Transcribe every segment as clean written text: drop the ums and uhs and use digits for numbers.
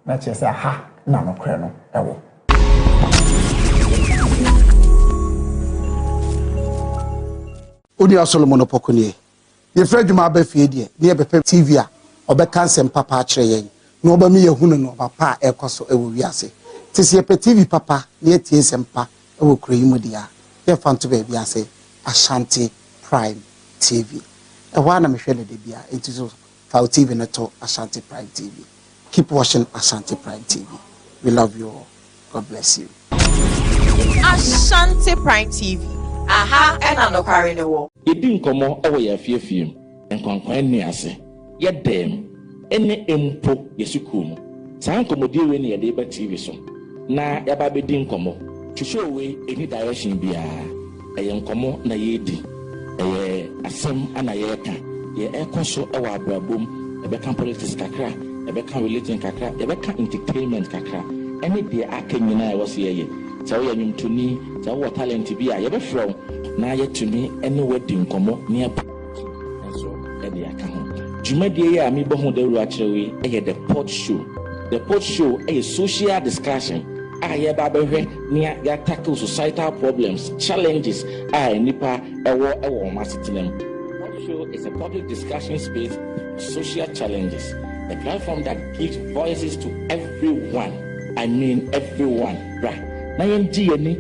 na che say ha na no kre no ewo Odi Solomon Opokuni ye Fred Juma ba fie die ne be TV a obeka nsem papa a kire yen no oba me yehunu no papa ekoso ewo wiase tisi ye TV papa ne tie nsem pa ewo kroyimu dia ye fanto ba biase Ashanti Prime TV e na me hwele de bia entiso Fao TV na to Ashanti Prime TV. Keep watching Ashanti Prime TV. We love you all. God bless you. Ashanti Prime TV. Aha, ena no kware ne wo. Yedi nkomo ewo ya fiefiem. Nkwankwan ni ase. Ye dem ene empo yesuku mu. Saa nkomodi we ne yede ba TV so. Na ya ba be di nkomo. Twhwe we eni direction bia. Eye nkomo na yedi. Eye asem ana ye ka. Ye ekoso ewa abrabom. Ebe kan politics kakra. Ebe kan religion kakra. Ebe kan entertainment kakra. Ene de aka nyina e wo se ye. Sa wo yanyum tuni, sa wo talent bi a ye be frɛ na ye tuni ene wadi nkomo ne aba. Enso e de aka ho. Dwumadie ya mi bo ho da ru a kyerɛwe e ye the pot show. The pot show is social discussion. Ye ba behwe ne ya tackle societal problems, challenges nipa ewo masitinem. Pot show is a public discussion space for social challenges. A platform that gives voices to everyone. I mean everyone. Right. Na yenji yeni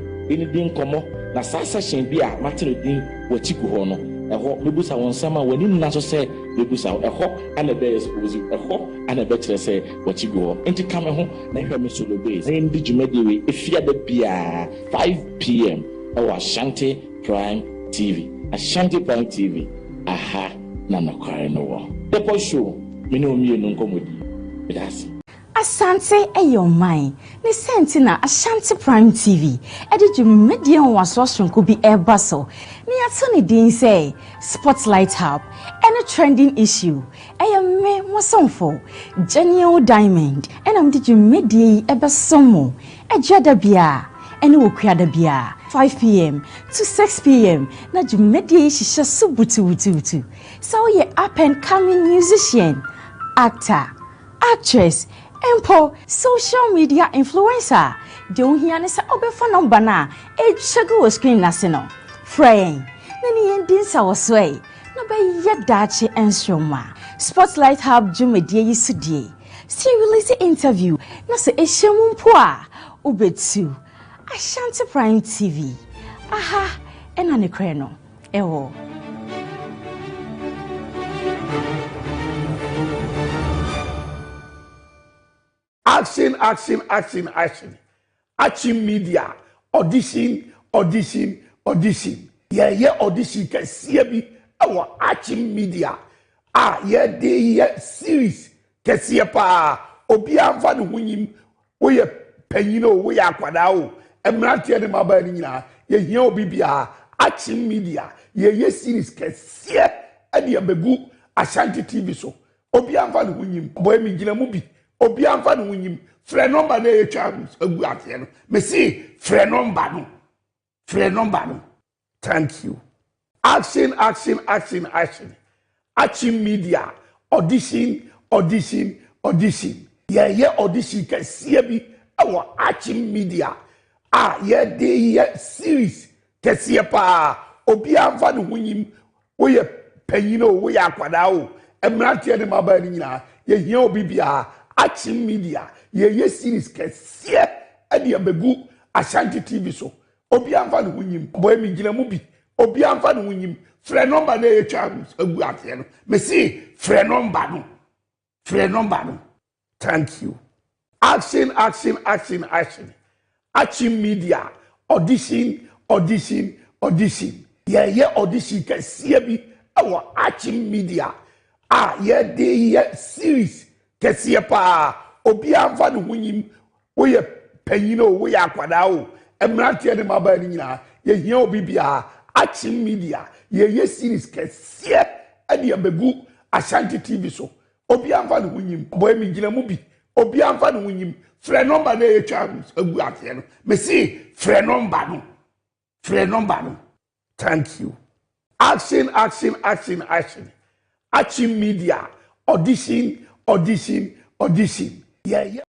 din komo na sa session bi a matero din wachiku ho no. Eho mebusa won sama wani na so say mebusa eho ana be expose eho ana be kire say wachiku ho. Enti kame ho na hwe me solo base. Na yendi jumadi we efia da bia 5 p.m. Our Ashanti Prime TV. Ashanti Prime TV. Aha na nakware no wo. The show me no mienu nkomodi. That's Asante your mind. Ni sentina Ashanti Prime TV. Did you median was could be air bustle. Ni atoni din say Spotlight Hub. Any trending issue. Me wasonfo. Genuine Diamond. And did you medie eba somo. Jada bia. Any wokwada bia. 5 p.m. to 6 p.m. Na ju medie shisha subutu. So ye up and coming musician, actor, actress, Empo social media influencer. Don't hear any say obefa number na e chego screen nasino. Fraying. Nani endin sa wasway. No be yedachi enstroma. Spotlight Hub jumedie yisudie. See release interview. Na se eshemu mpoa. Ubetu. Ashanti Prime TV. Aha. Ena ne kreno. Ewo. Action. Action media. Audition. Yeah, audition can see me. Our action media. Yeah, series. Can see pa. Obi amfani hunyim. We penino we akwadao. Emranti ene mabani na. Ye obi bia. Action media. Yeah, series can see. Adi abegu Ashanti TV so. Obi amfani hunyim. Boy mi jina mubi. Obi amfani hunyim. Frɛ number na ye chance agu ate no. Me see frɛ number no. Thank you. Action. Action media. Audition. Yeah, audition can see me. Our action media. Yeah, series can see pa. Obi amfani hunyim. We penino we akwadao. Emranti ene mabani na. Ye obi bia. Action media. Yeah, series can see. Adi abegu Ashanti TV so. Obi amfani hunyim. Boy mi jina mubi. Obi amfani hunyim. Frɛ number na ye chance agu ate no. Me see frɛ number no. Thank you. Action. Action media. Audition. Yeah, audition can see me. Our action media. Yeah, series can see pa. Obi amfani hunyim. We penino we akwadao. Emranti ene mabani na. Ye obi bia. Action media. Yeah, series can see. Adi abegu Ashanti TV so. Obi amfani hunyim. Boy mi jina mubi. Obi amfani hunyim. Frɛ number na ye chance agu ate no. Me see frɛ number no. Thank you. Action. Action media. Audition. Yeah.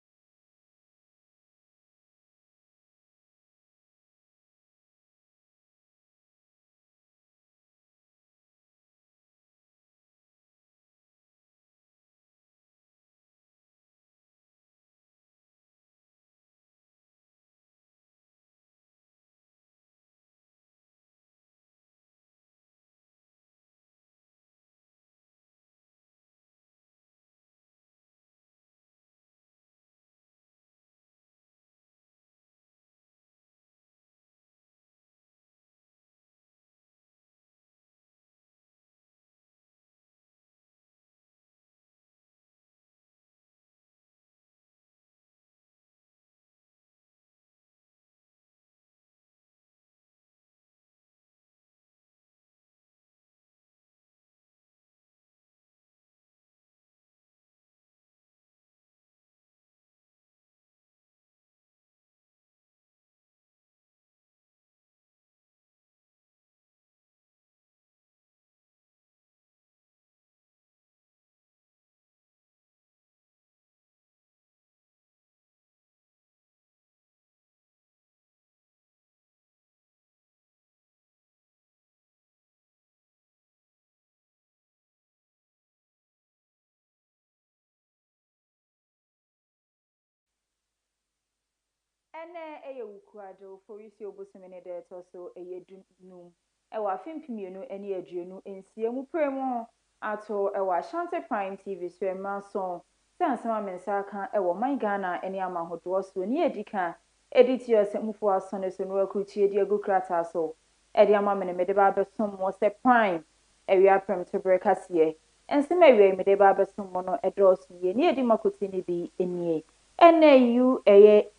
Ene eye wukuado forisi obosemene de toso eye dunum. Ewa fimpimienu ene aduonu ensie mu premo ato ewa Ashanti Prime TV so emanso sansama mensa kan ewo man Ghana ene amahodo so ni edika editio semufo asone so no akuchie di agukrata so edi amamene mede ba besom mo se Prime ewia Premotobre kase ensema ewia mede ba besom mo no edoso ye ni edi makoti ni bi enie NAU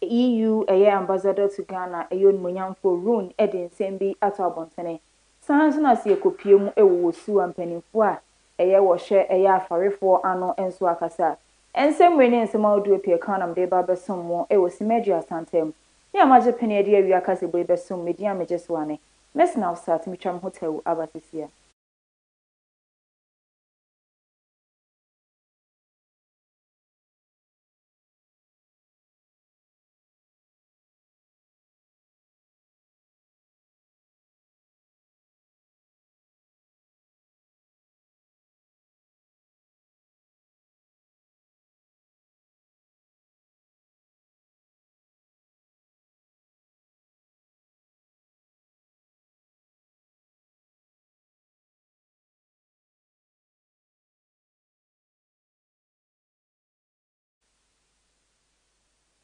EU ambassador to Ghana ayon munyamfo run edin sembi ato abontene sanso na se ekopie mu ewo su ampanifo a wo hwe afarefo ano enso akasa ensem reni ensem audio pie kanam de ba besom mo ewo simedia asantem ya maje pene de awia kasebo e besom media mejeso ane mesna start mitwam hotel abatisia.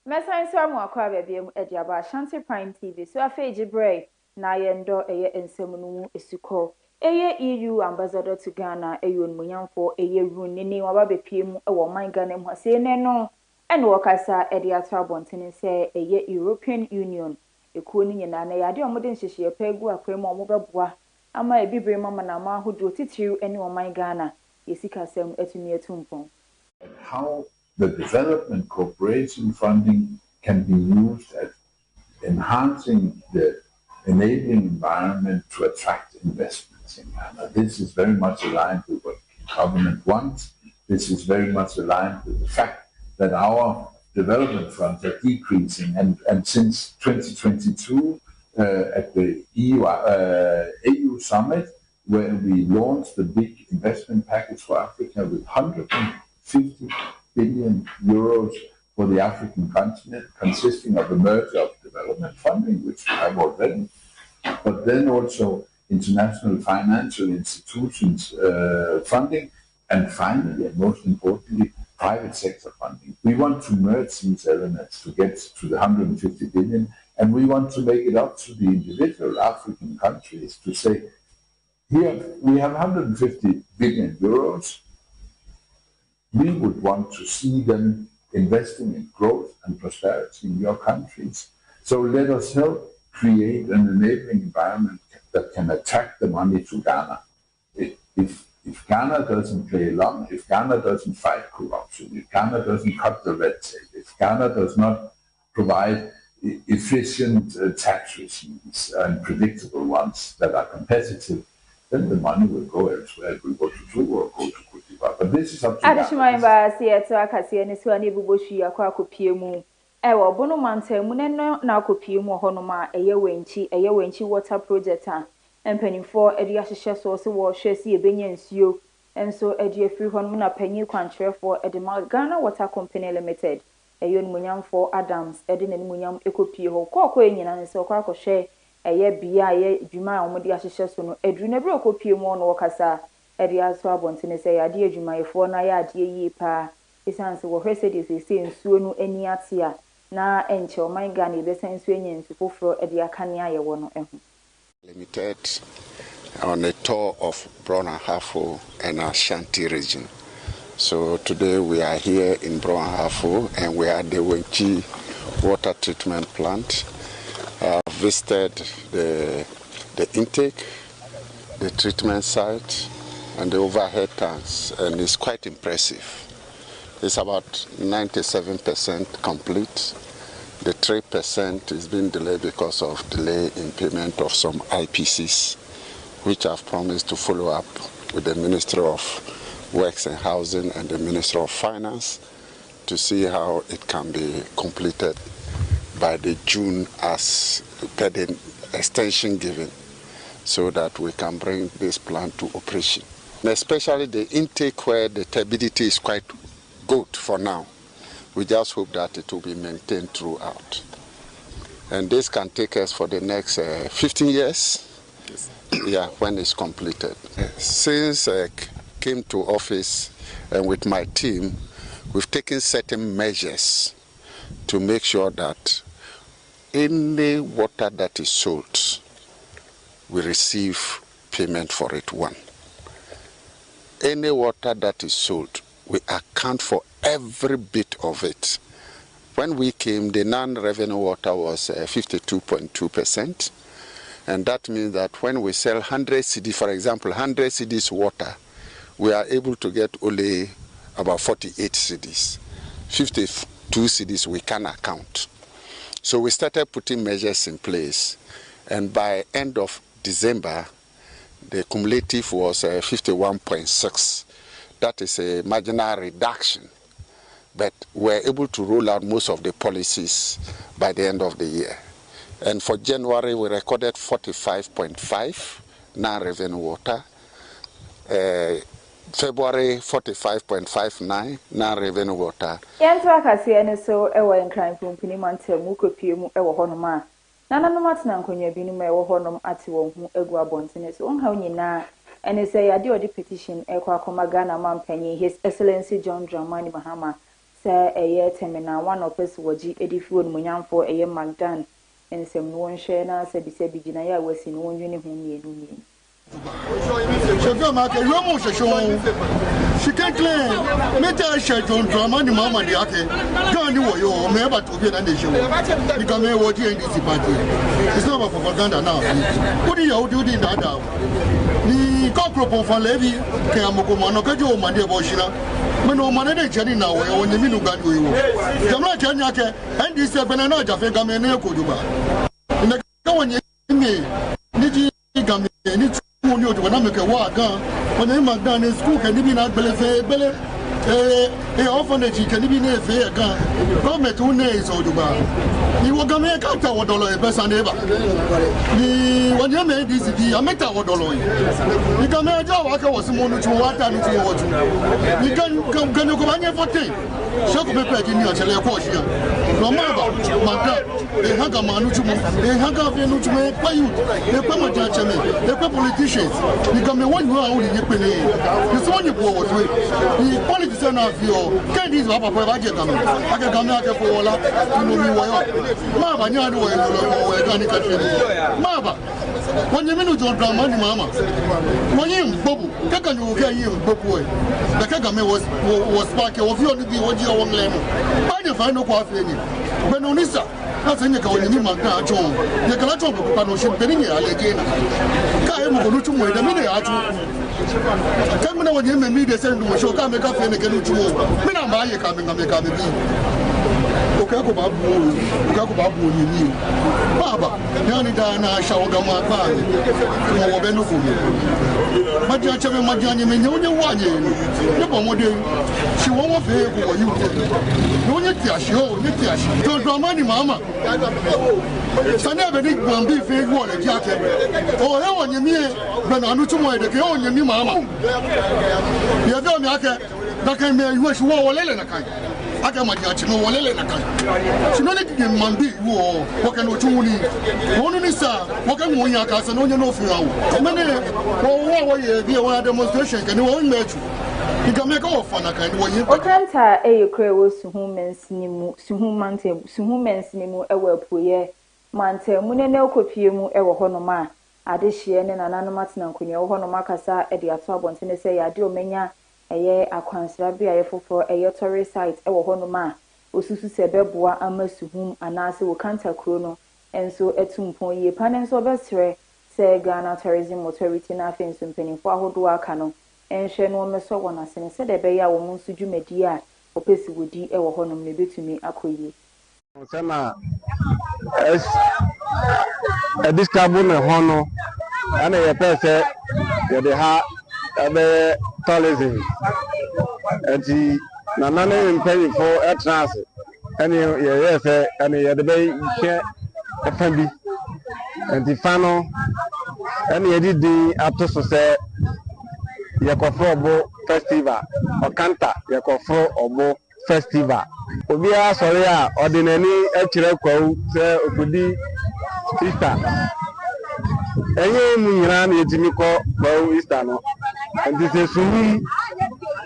Mesan so amu akwa bebiem ediaba Ashanti Prime TV so afeji break na yendo eye ensemu no esuko eye EU ambassador to Ghana eyon munyamfo eye runini waba bepie mu ewo man Ghana mu ase ne no ene wokasa edi ato abontene se eye European Union ekuo ni nyina na yade omode nhyehyeye pegu akwemu omobeboa ama ebibre mama na ma hodo titiriu ene wo man Ghana yesikasem etumi etumpon. How the development cooperation funding can be used at enhancing the enabling environment to attract investments in Ghana. This is very much aligned with what the government wants. This is very much aligned with the fact that our development funds are decreasing. And since 2022, at the EU summit, where we launched the big investment package for Africa with 150 billion euros for the African continent, consisting of a merger of development funding, which we have already, but then also international financial institutions funding, and finally, and most importantly, private sector funding. We want to merge these elements to get to the 150 billion, and we want to make it up to the individual African countries to say, here we have 150 billion euros. We would want to see them investing in growth and prosperity in your countries. So let us help create an enabling environment that can attract the money to Ghana. If Ghana doesn't play along, if Ghana doesn't fight corruption, if Ghana doesn't cut the red tape, if Ghana does not provide efficient tax regimes and predictable ones that are competitive, then the money will go elsewhere. It will go to True or go to Kutiba. But this is up to Ghana. Adishima ba siyeto akasiye ni siwa ni buboshi ya kwa kupie mu. Ewa bono mante muneno na kupie mu honoma eye wenchi water project a empanifo edi ahyehyɛ so se wo hwɛ si ebenye nsuo enso edi afiri hɔ no na panyi kwantrefo edi ma Ghana Water Company Limited eyo nmunyamfo Adams edi na nmunyam ekopie hɔ kokɔ enyina nse okɔ akɔhwɛ eye bia ye dwuma a omodi ahyehyɛ so no edru na bere okopie mu no wɔkasa edi aso abontene sɛ yade adwumayefo na yade yi pa esanse wo hwɛ sɛ de sɛ nsuo no ani ate a na enche o man Ghana ebesa nsuo enye nsu foforo edi akane ayɛwɔ no ehu Limited on a tour of Brong-Ahafo and Ashanti region. So today we are here in Brong-Ahafo and we are at the Wenchi water treatment plant. Visited the intake, the treatment site and the overhead tanks, and it's quite impressive. It's about 97% complete. The 3% is being delayed because of delay in payment of some IPCs, which I've promised to follow up with the Ministry of Works and Housing and the Ministry of Finance to see how it can be completed by the June as per the extension given, so that we can bring this plant to operation. And especially the intake where the turbidity is quite good for now. We just hope that it will be maintained throughout. And this can take us for the next 15 years. Yeah, when it's completed. Since I came to office and with my team, we've taken certain measures to make sure that any water that is sold, we receive payment for it. One. Any water that is sold, we account for every bit of it. When we came, the non-revenue water was 52.2%. And that means that when we sell 100 cedi, for example, 100 cedis water, we are able to get only about 48 cedis. 52 cedis we can account. So we started putting measures in place. And by end of December, the cumulative was 51.6. That is a marginal reduction. But we're able to roll out most of the policies by the end of the year. And for January, we recorded 45.5 non-revenue water. February, 45.59 non-revenue water. Yantua KASEƐBƆ so ewa nkran pumpini mante mu kopie mu ewo honom a. Nana no matena nkonya bi no ewo honom ate wo hu egu abontene so onha nyina ene say ade odi petition ekwa akoma Ghana mampanyi His Excellency John Dramani Mahama say eye terminal one opes woji edifi won munyamfo eye Magdan ensem no wonhwe na se bi gina ya wasi no wonwene hu mienu. She can't claim. Meta John Dramani Mama the Ake. Gandhi Woyo, Meba to be an issue. You can make what you in this party. It's not about propaganda now. What do you do in that? The cockroach for Levy, Kamukumano, Kajo, Mande Boshina. When no man is getting now, when the Minugan do you. Jamla Janyake, and this is a banana Jafeka Mene Kuduba. In the Kawan, Niji Gamma, Niji. When I make a walk, when I'm done in school, can you be not believe? Orphanage can be near fair gun. Government 2 days or Dubai. You will come here, $1 a person ever. When you made this, I make $1. You come here, job, I was someone to water and to watch. You can you go on here for tea? Shock me, Peggy, you shall watch you. No matter, they hang a man, they hang up in which may pay you. They come a judgment, they come politicians. You come here 1 hour in your penny. You saw your poor way. The politics are not your candies. I can come out for all up. You know, Mama, you know, Mama, when you mean John Dramani Mama, when you Bobu, Kakan, you get him, Bobu. The Kakame was sparking of your what you want lemon. I didn't find no coffee. But no, Nissa, that's in the Kawani Magna, John. The Kalato Panoship Penny again. Kayamu Nutum, the minute I come when you made the same to show come make up and get to when I'm buying coming and make up. Okay, go back, you Baba, Yanidana, Shawagama, Majan, Majan, you know, one year. She won't pay for you. No, Nitiash, don't Dramani Mama. I never did one be fair water jacket. Oh, how on your mere, but I know to my the girl, your Mama. You don't make that can be wish war Lelena. I got my judge, no Lelena. She don't give Mambi war, what can you do? One is what can you cast and no fear. Many, oh, demonstration can you only make you. You can make all fun. I can do you. Okanta a crew Suhumens Nimu, Suhumante, Suhumens Nimu, a well puye, Mante, Munene Copium, ever honoma. Adishian and Anonymous Nankunio, Honomakasa, at the Atabon, Tennessee, Adio Mena, a year a considerably for a year tourist site, ever honoma, Ususu Sebebua, Amos to whom Anasi will canter chrono, and so at some point ye panels of Vestre, say Ghana Tourism Authority, nothing simply for Hodua Cano. And she no me so one as said a bear woman to do media or Pessy would be a honor maybe to me a quay. Sama this carbon honor and a person that they have a tourism and the Nana paying for a transit. And yes, and the bay share a family and the final and he did the after Yakofro Obo Festival or Kanta Yakofro Obo festival. Obia sorry a ordinary echire kwawu se okudi Easter. Enye mu nyina na etimi kọ kwawu Easter no. And this is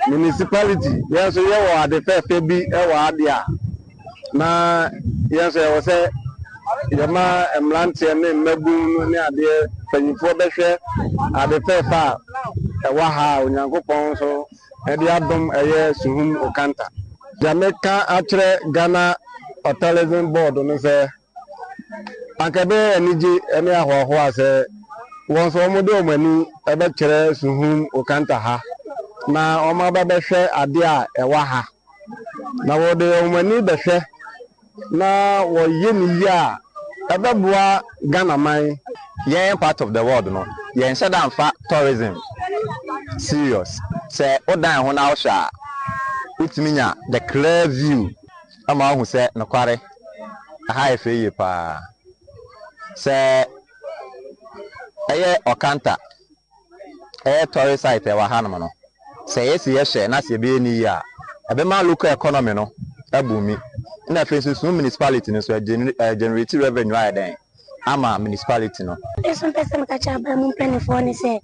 municipality. Yes, you are the fair baby ewa na yes I say yama emlantie ne magu ne ade panyifo behwe ade fair fa ewa ha onyankopon so e de adom eye suhum okanta Jamaica atre Ghana tourism board no say ankabe eniji ene ahoho ase won so mo de omani e be kire suhum okanta ha na oma ba behwe ade a ewa ha na wo de omani behwe na wo yeni ya ebeboa Ghana man yen part of the world no yen said am fa tourism serious say odan ho na osha utiminya the clear view ama hu say no kware aha efeye pa say eye okanta tourist site e wa hanum no say yesi ye hye na se be ni ya ebe ma local economy no abumi na face no municipality no so generate revenue aden ama municipality no some person ka cha ba mun plan for ni say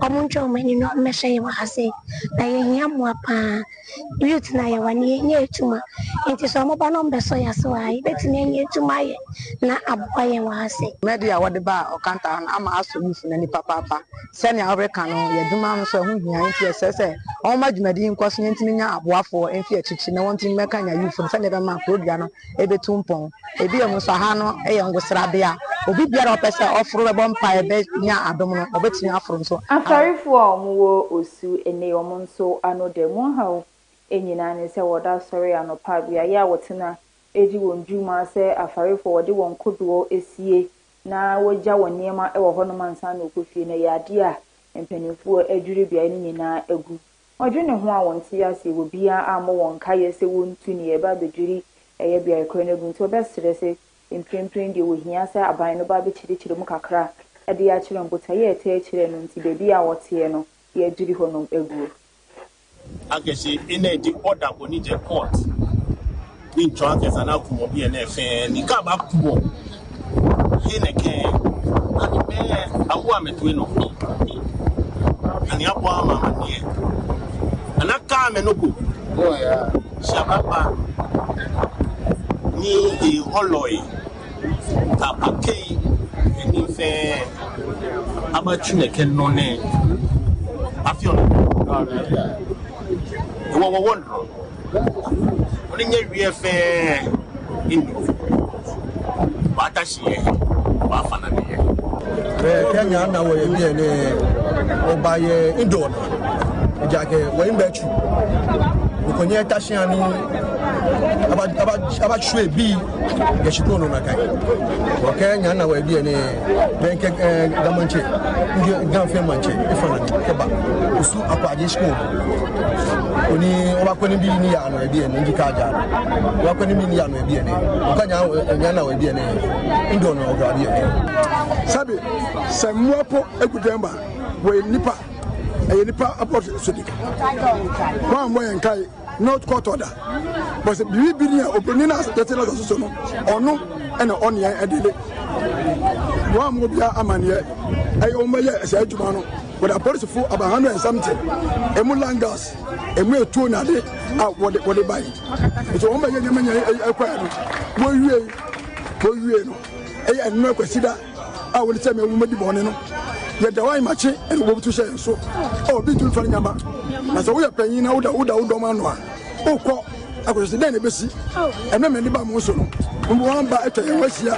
omuncho mani no meshe wa hase na ye hiamu apa youth na ye wani nye etuma enti so mo ba no mbeso ya so ai betini nye etuma ye na abwa ye wa hase media wode ba okanta na ama aso youth na ni papa senior Africa no ye duma no so hu hia enti esese on ma dwumadi nkoso ntimi nya aboafo enfi achichi na wonti meka nya youth se ne be ma program no ebetumpon ebi e muso ha no eye ngosra bia obi biara opese oforo be bompa ebe nya adom no obetini aforo so asarifo a omuwo osu ene omonso ano de mo ha enyina ne se woda sorry anopa bia ya wotena eji wonjuma se afarifo wode won kodowo esie na wogya woniema ewo hono mansa na okofie na yade a empanifo adwuri bia ni nyina agu odwene ho a wonte ase wo bia amo won kaye se wontu ne eba bedwuri eye bia ekro na gu nti obesere se emprempren de wo hia se aban no ba be chiri mu kakra ade ya chire mbota ye ete chire no nti bebi a wote no ye adwuri ho no agu akesi ina di order oni je court ni nchwa sana kumo bi na efe ni ka ba kumo hineke ani me awu ametwe no ani apo ama nie anaka me no ku oya shababa ni e holoi ka pakei ni fe abachuneke no ne afion wo wondro oni nye wife indo batashie ba fana ne Kenya na wo ye bi ne obaye indo no jage wo imbechu ukonye tashian ni aba shwe bi geshiko no nakai wo Kenya na wo bi ne benke gamanche gamfe manche ifana keba usu akwaje shiko oni obakoni bi ni ya no bi ne njika aja obakoni bi ni ya no bi ne ukanya na wo bi ne indo no ogadi sabe samuapo egudemba we nipa nipa aport sodika wa mo yankai not court order but bibi ni oboni na tetela so no ono ene on yan edele wa mo bia amane ay o maye asa adwuma no with a police for about 100 and something emu langas emu etuo na de wode buy so o maye nyamanya akwa no wo wie no ey enu akwasida a wo tell me wo madi bone no ye da wai machi e wo butu share so o bi tu fari nyama na so wo ya panyin na wo ma no a o ko akwasida na besi enu me ni ba mo so no mo wan ba etwa ye wasia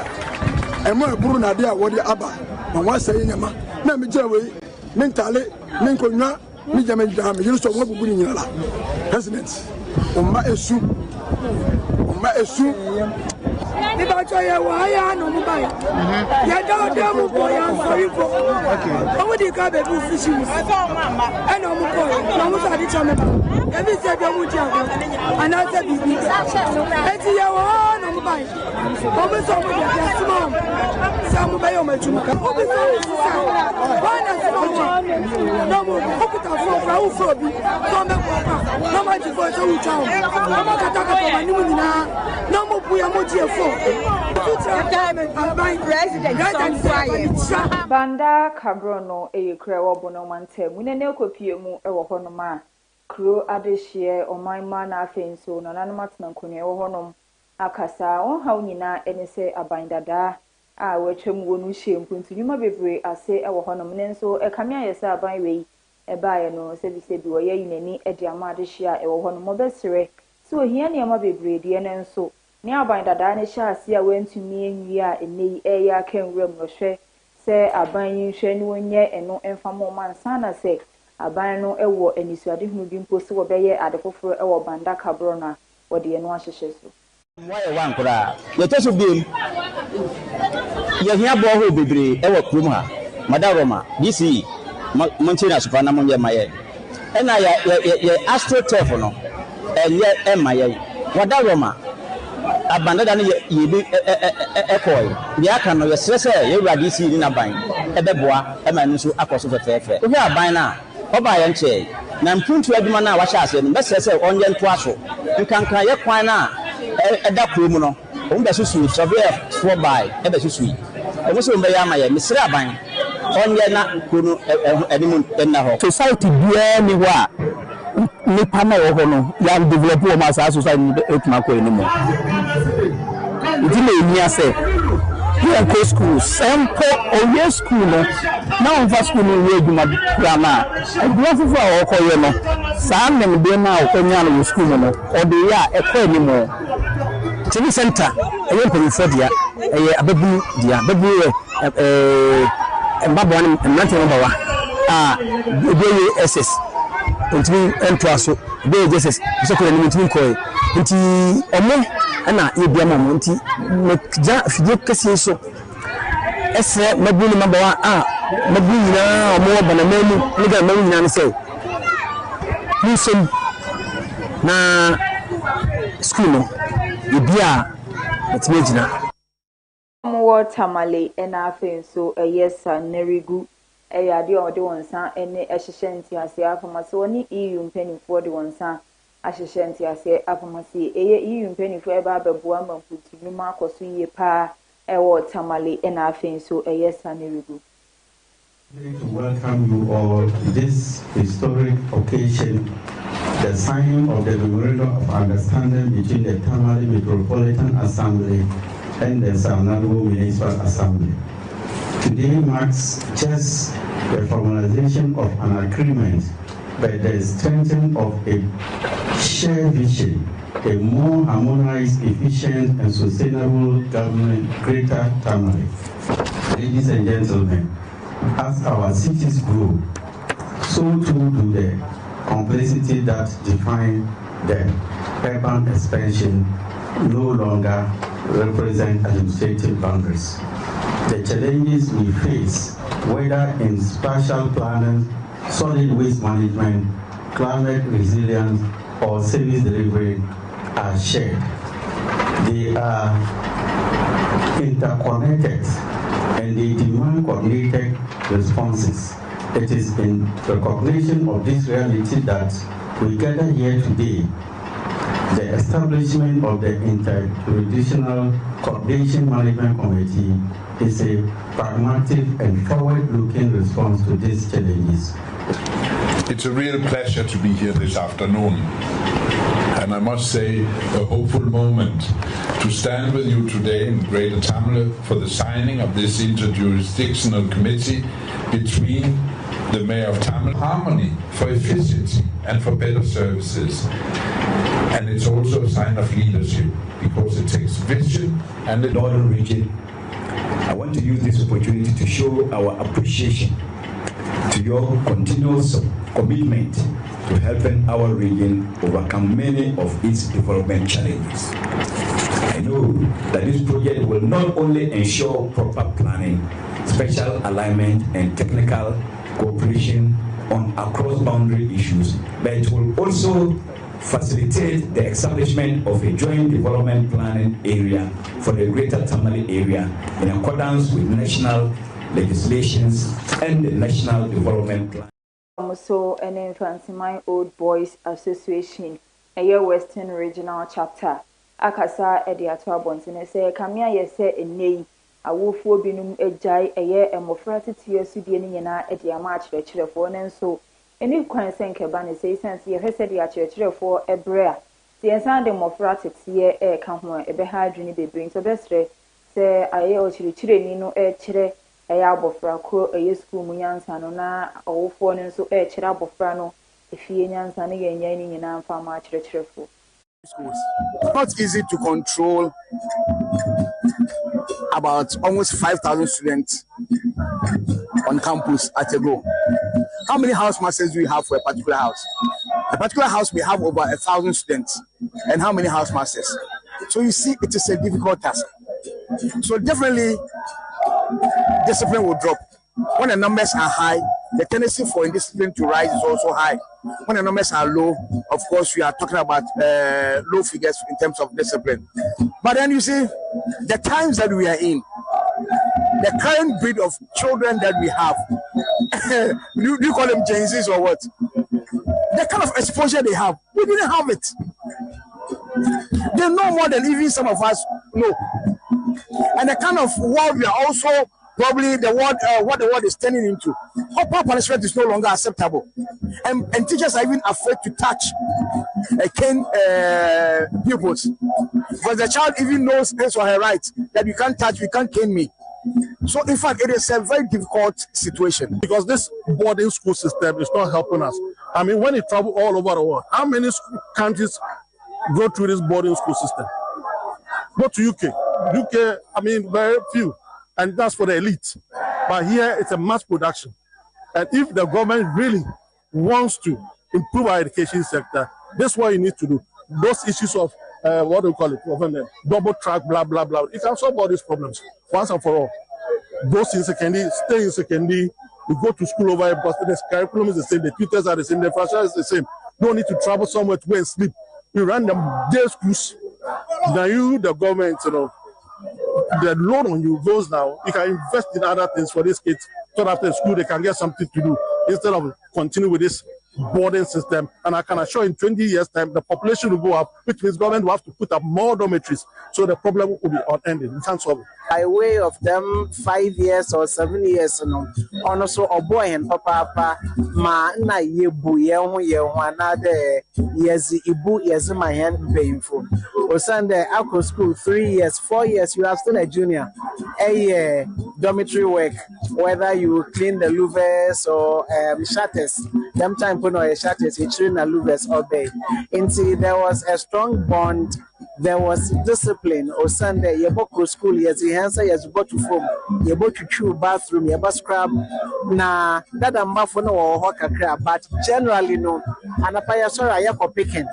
emu eburu na de a wo de aba ma wa sai nyama na me gya we mentale menkonwa mi jama jama yiri so wo bubu ni nyina la president umma esu Ni ba cho ye wa ya no mu bai. Ya da da mu ko ya sorry for. O di ka be bu fishi mu. E no mu ko. No mu sa di cho me ba. E bi se bi mu ti ago. Ana se bi bi. E ti ye wa no mu bai. Banda Cabrono, a crew bonomante, Munene Copiemu, a honoma, crew adeshie, or my man, I think so, Nanamatin Kunia honum, Akasa, on how Nina, and say a binder da. I will chum one who shame to you, my baby, I say our honum, Nenso, a camia, yes, a by way, a buyer no, said he said, you are in any at the Amadishia, a honum mobessere, so here near my baby, dear Nenso. Near binder Danisha, see I went to me and we are in the air, can room no share. Say aban hwe ni wonye eno enfamo mansana say aban no ewo anisuade hunu bi mpo se wo beye adefoforo ewo banda kabro na wo de eno ahyehye so moye wan kura ye teso biem ye hia bo ho bebre ewo krum ha madaroma dc montina supa na monye maye ena ye astroturf no enye emaye madaroma abanda da ne ye bi ekoi bi aka no ye sese ye wurade si ni na ban ebeboa ema no so akoso fefefe wo aban na oba ye nche na mpuntu aduma na wa sha ase no be sese onye nto aso nkankan ye kwan na eda krom no o mbe susu surveyor for by ebe susu e mo so mbe ya ma ye misiri aban onye na kono enimu enna ho society bia ni wa ni pana wo ho no ya develop o ma sa society etuma ko enimu Dile ni ase you go school sample oye school no na on fa school no we duma grama e dua fufu a wo koye no sa nem de na okonya no school no o de ya e ko ni mo tini center e ye penifo dia e ye ababu dia babu mbabo ni mnante no bawa be ye ss ntimi entwaso be ye ss so ko ni ntimi koye nti omo ana yebia mama nti ja fidie kase so ese mabuni mabawa mabuni na omo bana memu ni ga memu nyina ne se musom na school no yebia etmejina mo tamale ena afen so eyesa nerigu eyade ode wonsa ene ehyehye ase afamase woni EU mpanifo de wonsa ASHANTI ase afamasi eye EU mpanifo eba ababua mamputu numa akoso yie pa ewo tamale ena afen so eyesa nerigu. To welcome you all to this historic occasion, the signing of the Memorandum of Understanding between the Tamale Metropolitan Assembly and the Sanabo Municipal Assembly. Today marks just the formalization of an agreement by the strengthening of a shared vision, a more harmonized, efficient, and sustainable government, Greater Tamale. Ladies and gentlemen, as our cities grow, so too do the complexity that define the urban expansion no longer represent administrative boundaries. The challenges we face, whether in spatial planning, solid waste management, climate resilience, or service delivery, are shared. They are interconnected and they demand coordinated responses. It is in recognition of this reality that we gather here today. The establishment of the Interjurisdictional Coordination Management Committee is a pragmatic and forward-looking response to these challenges. It's a real pleasure to be here this afternoon. And I must say, a hopeful moment to stand with you today in Greater Tamale for the signing of this interjurisdictional committee between the Mayor of Tamale. Harmony for efficiency and for better services. And it's also a sign of leadership because it takes vision and the Northern region. I want to use this opportunity to show our appreciation to your continuous commitment to helping our region overcome many of its development challenges. I know that this project will not only ensure proper planning, spatial alignment, and technical cooperation on across boundary issues, but it will also facilitate the establishment of a joint development planning area for the Greater Tamale area in accordance with national legislations and the National Development Plan. So, an Infantimine Old Boys Association, a year Western Regional Chapter, Akasa Ediatua Bonson, say, Camia, yes, say, a nay, a wolf will be num a jai, a year, and more fratty tears to the Indiana at the March, the children for, and so. Any concern Cabana says, since you have said the church for a brea. The answer the mofratic here a come a behard dreamy baby into best say I also children no a chere a yabofra co a yes school muyans and na all phone so a cherabofrano if he yans and again yanning in an farmer church for schools. It's not easy to control about almost 5,000 students on campus at a go. How many house masters do we have for a particular house? A particular house we have over 1,000 students. And how many house masters? So you see, it is a difficult task. So definitely, discipline will drop. When the numbers are high, the tendency for indiscipline to rise is also high. When the numbers are low, of course, we are talking about low figures in terms of discipline. But then you see, the times that we are in, the current breed of children that we have, do you call them Gen Zs or what? The kind of exposure they have, we didn't have it. They know more than even some of us know. And the kind of world we are also probably the world, what the world is turning into. Corporal punishment is no longer acceptable. And teachers are even afraid to touch cane pupils. Because the child even knows his or her right that you can't touch, you can't cane me. So, in fact, it is a very difficult situation. Because this boarding school system is not helping us. I mean, when you travel all over the world, how many countries go through this boarding school system? Go to UK. UK, I mean, very few. And that's for the elite. But here, it's a mass production. And if the government really wants to improve our education sector, that's what you need to do. Those issues of, what do you call it, double track, blah, blah, blah. You can solve all these problems once and for all. Those in secondary, stay in secondary, you go to school over here because the curriculum is the same, the tutors are the same, the infrastructure is the same. No need to travel somewhere to go and sleep. You run them day schools. Now you, the government, you know, the load on you goes now. You can invest in other things for these kids so after school they can get something to do instead of continue with this boarding system. And I can assure in 20 years' time, the population will go up, which means government will have to put up more dormitories. So the problem will be unending. We can't solve it. By way of them 5 years or 7 years, no, also a boy and papa, ma na ye buye ye wanade yes ibu yes my hand painful. Or Sunday after school 3 years, 4 years, you are still a junior. A dormitory work, whether you clean the louvers or shutters. Them time put on a shutters, you train the louvers all day. Until there was a strong bond. There was discipline. Or Sunday, you go to school, yes, you answer, yes, you go to form, you go to chew bathroom, you bus scrub. Nah, that I'm not for no or crab, but generally, no. And a paya sorry, I have for picking.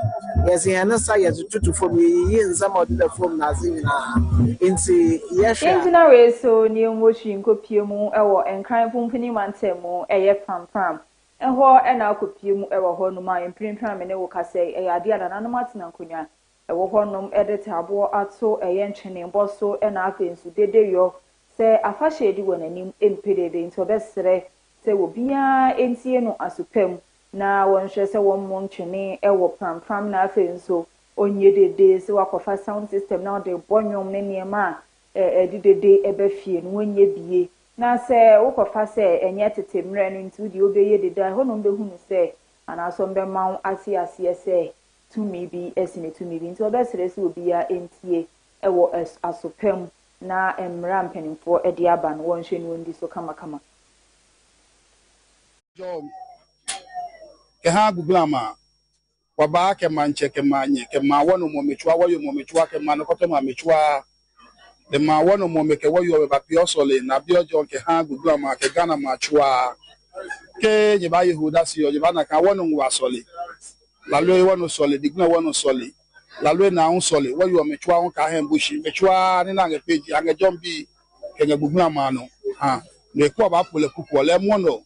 Yes, he answer, yes, to form me, in some of the form, Nazina. Into yes, engineer, so near watching copium, or and crime company man temo, a pram. And what and I could pume, or honoma, and print pram, and I say, a idea and animals and cunia. A woman editor abo ato a yenchene boso and afin so de yo say a fashe di when any impeded into bestre say will be a entie no asupem na one shese one monchene e wo pram na afin so onye de se wakofa sound system now de bonyom ne niema de ebefie no onye bie na say wokofa say enye tete mre no nti di obeye de da hono be hunu say anaso mbe ma ase say to me be estimate to me into best rest will be a NTA ewo asopem na emra mpanimfo edi aba no won hwenu ndi so kama job ke ha guglama waba ke manche ke manye ke ma wono momechwa wayo momechwa ke ma no koto ma mechwa de ma wono momeke wayo ba piosole na biojo ke ha guglama ke gana machwa ke je ba yehuda si yo je ba na ka wono wasole la loi wano sole digna wano sole la loi na un sole wa yo mechwa on ka hen bushi mechwa ni na ngepeji anga jombi kenya bugna mano ha le ko ba pole kuko le mono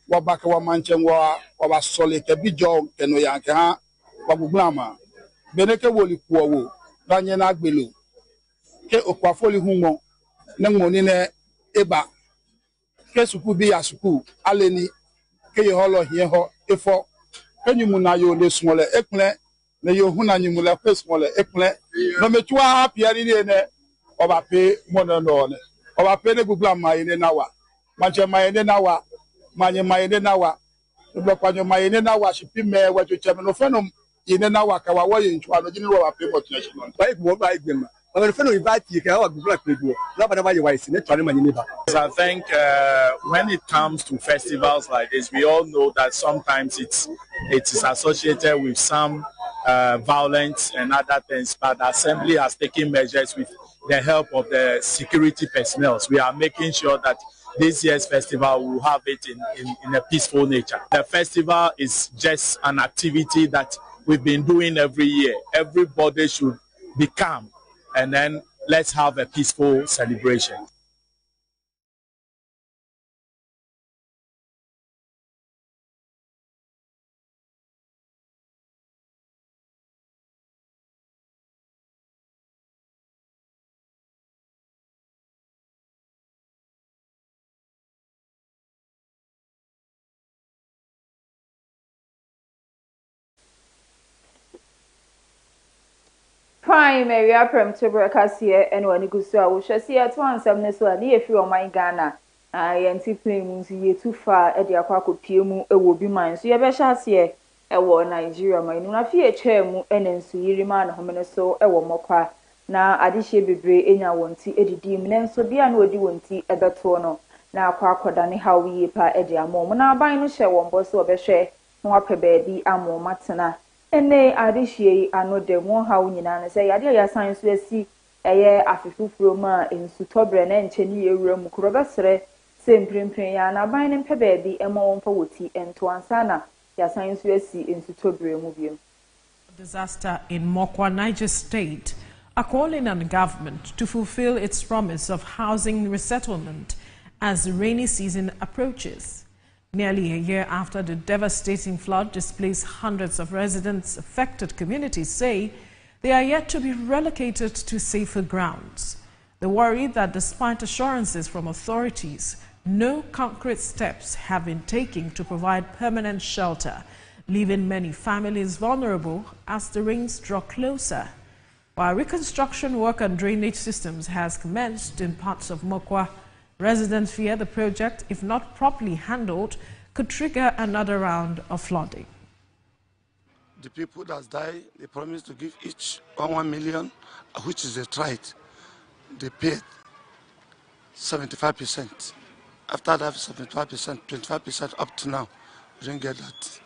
wa ba ka wa manche wa ba sole ke bijo keno ya ke ha waguglama beneke woli kuowo danye na agbelo ke okwafoli humo ne ngoni ne eba ke suku bi ya suku aleni ke ye holo hie ho efo kenyumu na yo le smole ekle ne yo hu na nyumu le smole ekle no metua piari ne oba pe mono no ne oba pe ne guglama ine nawa manche mayene nawa manye mayene nawa blokwanyo mayene nawa shipime wacho chameno fenom ine nawa ka wawo yinchu ano jini wa pe motivation ba igbo ba igbema but fenom ibati ka wa gugula pedu na bana ba ye wise ne tware manye ba. I think when it comes to festivals like this, we all know that sometimes it is associated with some violence and other things, but the Assembly has taken measures with the help of the security personnel. We are making sure that this year's festival will have it in a peaceful nature. The festival is just an activity that we've been doing every year. Everybody should be calm, and then let's have a peaceful celebration. Prime area Premotobre KASEƐBƆ and when you go so I will share see at once some next one if you are my Ghana. I anticipate you too far at the aquaco piemu it will be mine. So you better share here a war Nigeria my no fear chair mu and so you remain home so a war mokwa. Na adishe bebre enya wonti edidi mnen so bia na odi wonti ebeto no na akwa akoda ne ha wiye pa edi amom na aban no hye won bo so obehwe no apɛ baabi amom matena ene adihye ano de mo ha nyina ne sɛ yade ya san so asi ɛyɛ afefufuro ma ensutobre na nkyeni ewura mu kuro besere sɛ mprempren ya na aban ne mpɛ baabi ɛma won fa woti ento ansana ya san so asi ensutobre mu biem. Disaster in Mokwa, Niger State are calling on the government to fulfill its promise of housing resettlement as the rainy season approaches. Nearly a year after the devastating flood displaced hundreds of residents, affected communities say they are yet to be relocated to safer grounds. They worry that despite assurances from authorities, no concrete steps have been taken to provide permanent shelter, leaving many families vulnerable as the rains draw closer. While reconstruction work on drainage systems has commenced in parts of Mokwa, residents fear the project, if not properly handled, could trigger another round of flooding. The people that died, they promised to give each 1 million, which is a trite. They paid 75%. After that 75%, 25% up to now, we didn't get that.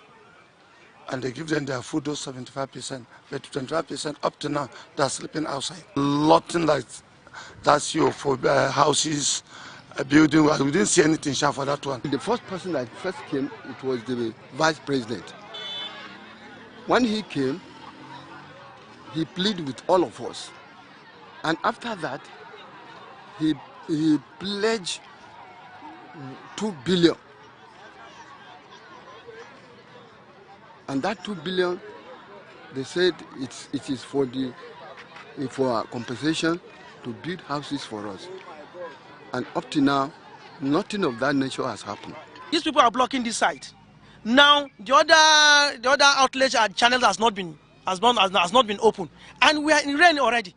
And they give them their food, those 75%, but 25% up to now, they're sleeping outside. Nothing like that's you for houses, building. We didn't see anything sharp for that one. The first person that first came, it was the vice president. When he came, he pleaded with all of us. And after that, he pledged 2 billion. And that 2 billion, they said it is for compensation to build houses for us. And up to now, nothing of that nature has happened. These people are blocking this site. Now the other outlets and channels has not been open, and we are in rain already.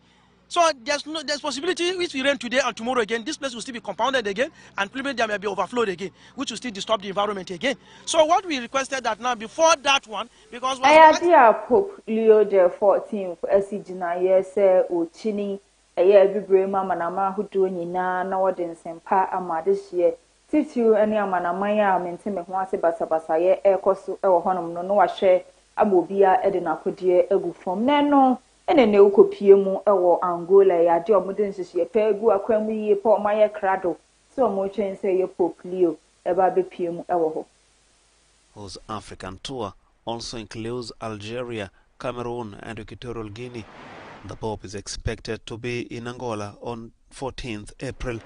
So there's possibility if we rain today and tomorrow again, this place will still be compounded again, and probably there may be overflowed again, which will still disturb the environment again. So what we requested that now before that one, because Pope Leo the 14th esigina yese ochini eye bibre mama na ma hudo nyina na wode nsempa amade hye titiu ene amanaman a menteme ho ase basabasa ye ekoso ewo honom no wahwe abobia ede na kodie egu fom na no ene ne ukopie mu ewo Angola ya de omude nsihye pa egu akwamu yie pa omaye krado so mo twen se ye Pope Leo eba bepie mu ewo ho. Whose African tour also includes Algeria, Cameroon and Equatorial Guinea. The Pope is expected to be in Angola on 14th April.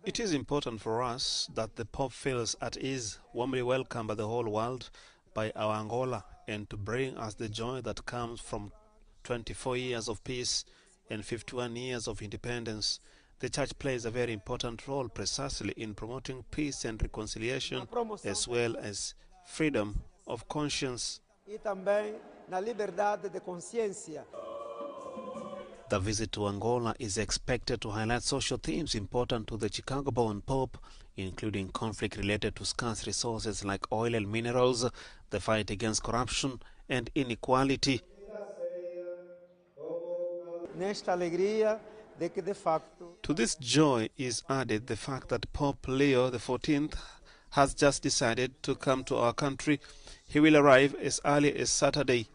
It is important for us that the Pope feels at ease, warmly welcomed by the whole world, by our Angola and to bring us the joy that comes from 24 years of peace and 51 years of independence. The church plays a very important role precisely in promoting peace and reconciliation, as well as freedom of conscience. E também na liberdade de consciência. The visit to Angola is expected to highlight social themes important to the Chicago-born Pope, including conflict related to scarce resources like oil and minerals, the fight against corruption and inequality. Nesta alegria de que de facto. To this joy is added the fact that Pope Leo XIV has just decided to come to our country. He will arrive as early as Saturday.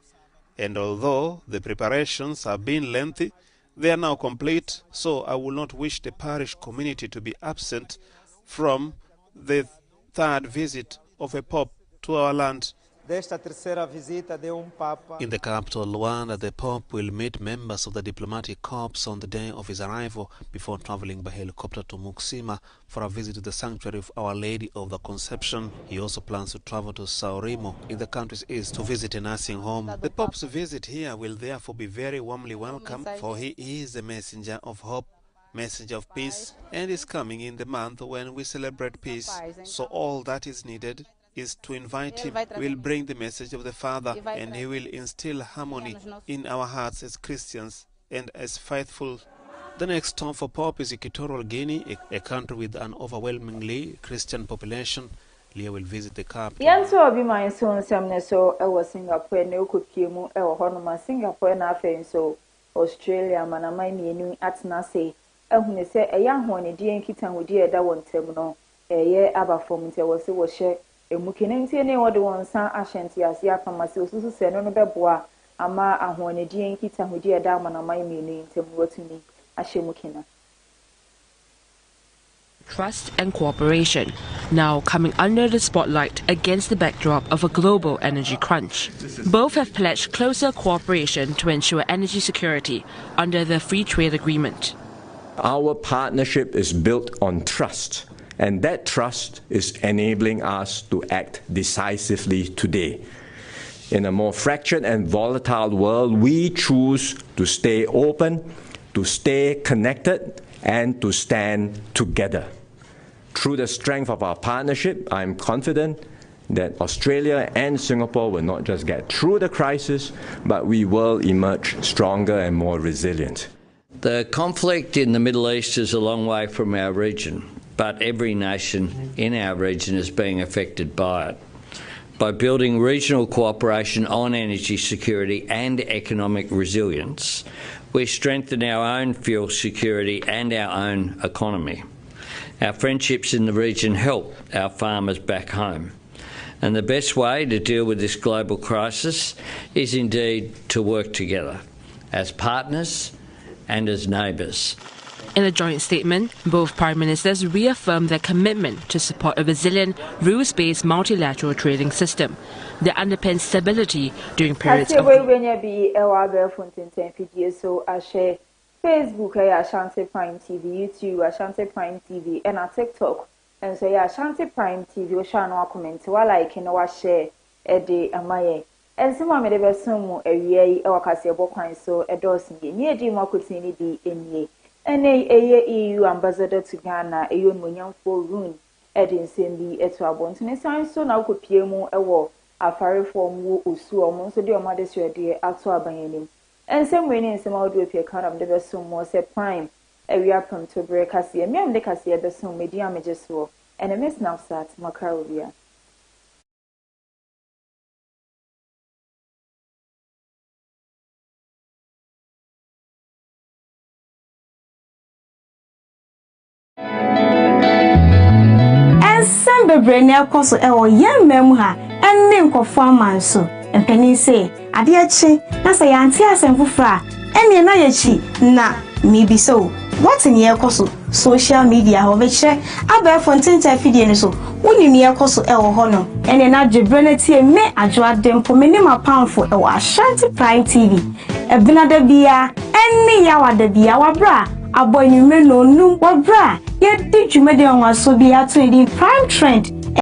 And although the preparations have been lengthy, they are now complete, so I will not wish the parish community to be absent from the third visit of a Pope to our land. Desta terceira visita de Papa. In the capital, Luanda, the Pope will meet members of the diplomatic corps on the day of his arrival before traveling by helicopter to Muxima for a visit to the sanctuary of Our Lady of the Conception. He also plans to travel to Sao Remo in the country's east to visit a nursing home. The Pope's visit here will therefore be very warmly welcomed, for he is the messenger of hope, messenger of peace, and is coming in the month when we celebrate peace. So all that is needed is to invite him. We'll bring the message of the Father, and he will instill harmony in our hearts as Christians and as faithful. The next stop for Pope is Equatorial Guinea, a country with an overwhelmingly Christian population. Leo will visit the capital. Yanso obi man so nsem so ewo Singapore na okopiemu ewo honoma Singapore na afen so Australia manamai mienu atena se ehune se eya hone die nkita hodi eda wontem no eye abafom nte wo se wo hye emukenentie ne wode wonsa ASHANTI ase afamase osusu se no beboa ama ahone die nkita hodi eda manamai mienu ntem wotumi ahye mukena. Trust and cooperation, now coming under the spotlight against the backdrop of a global energy crunch. Both have pledged closer cooperation to ensure energy security under the free trade agreement. Our partnership is built on trust, and that trust is enabling us to act decisively today. In a more fractured and volatile world, we choose to stay open, to stay connected, and to stand together. Through the strength of our partnership, I'm confident that Australia and Singapore will not just get through the crisis, but we will emerge stronger and more resilient. The conflict in the Middle East is a long way from our region, but every nation in our region is being affected by it. By building regional cooperation on energy security and economic resilience, we strengthen our own fuel security and our own economy. Our friendships in the region help our farmers back home. And the best way to deal with this global crisis is indeed to work together as partners and as neighbours. In a joint statement, both Prime Ministers reaffirmed their commitment to support a resilient, rules-based multilateral trading system that underpins stability during periods of... Facebook, ASHANTI Prime TV, YouTube, ASHANTI Prime TV, and our TikTok. And so, ASHANTI Prime TV, we shall not comment, while I can share a day and my. And some of the best some a year or KASEƐBɔ15 so a dozen near the Mokutini D in ye. And a EU ambassador to Ghana, a young Munyan for Rune, Edin Cindy, a 12 and sign so now could Piemo a war, a fiery form woo usu or most of the mother's dear at Swabayanim. And some way in some old with your kind of the best some more set prime. A we are Premotobre KASEƐBɔ, me and the KASEƐBɔ some media images so, and a miss now sat Macarovia. And some bebrene koso e wo yam mem ha enne nkofo amanso empani say ade achi na say anti asemfufra enne na yachi na maybe so what in ye koso social media ho be kire aba fontinta fidie ni so woni ne ye koso e wo ho no enne na dwebrene tie me adwo adempo me ne mapamfo e wo ASHANTI Prime TV e binada bia enne ya wada bia wabra aboyume no num wabra ye di dwumede onwaso bia to di Prime Trend